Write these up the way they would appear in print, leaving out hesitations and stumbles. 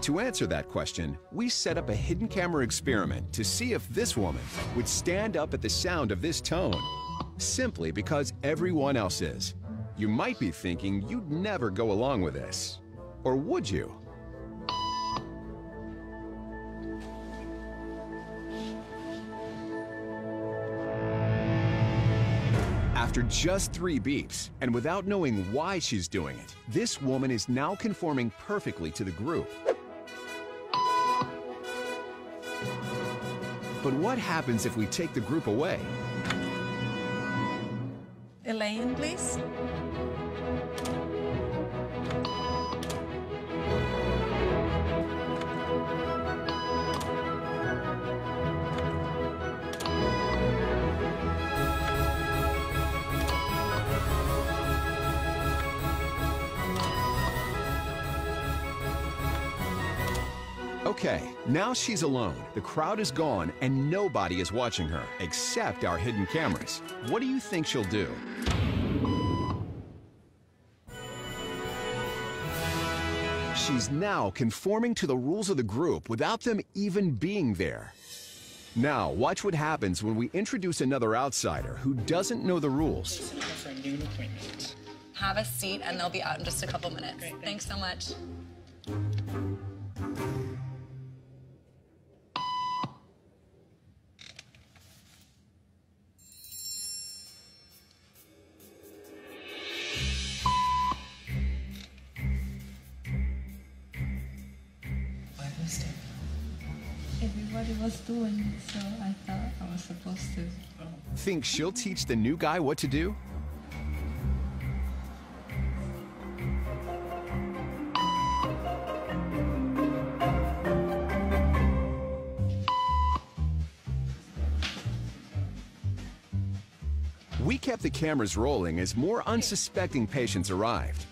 To answer that question, we set up a hidden camera experiment to see if this woman would stand up at the sound of this tone, simply because everyone else is. You might be thinking you'd never go along with this. Or would you? After just 3 beeps, and without knowing why she's doing it, this woman is now conforming perfectly to the group. But what happens if we take the group away? Elaine, please. Okay, now she's alone. The crowd is gone and nobody is watching her, except our hidden cameras. What do you think she'll do? She's now conforming to the rules of the group without them even being there. Now, watch what happens when we introduce another outsider who doesn't know the rules. Have a seat and they'll be out in just a couple minutes. Great, thanks so much. Everybody was doing it, so I thought I was supposed to. Think she'll teach the new guy what to do? We kept the cameras rolling as more unsuspecting patients arrived.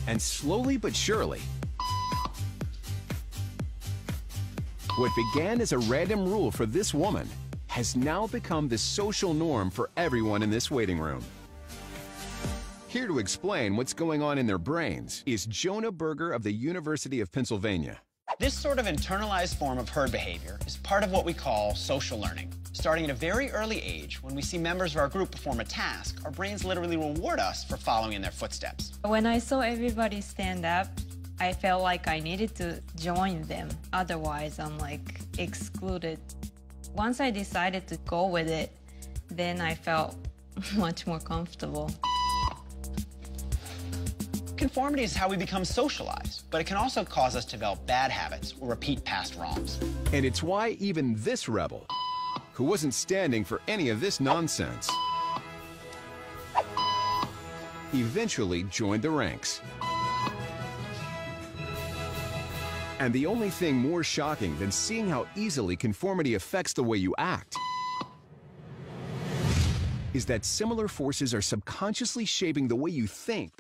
And slowly but surely, what began as a random rule for this woman has now become the social norm for everyone in this waiting room. Here to explain what's going on in their brains is Jonah Berger of the University of Pennsylvania. This sort of internalized form of herd behavior is part of what we call social learning. Starting at a very early age, when we see members of our group perform a task, our brains literally reward us for following in their footsteps. When I saw everybody stand up, I felt like I needed to join them. Otherwise, I'm like excluded. Once I decided to go with it, then I felt much more comfortable. Conformity is how we become socialized, but it can also cause us to develop bad habits or repeat past wrongs. And it's why even this rebel, who wasn't standing for any of this nonsense, eventually joined the ranks. And the only thing more shocking than seeing how easily conformity affects the way you act is that similar forces are subconsciously shaping the way you think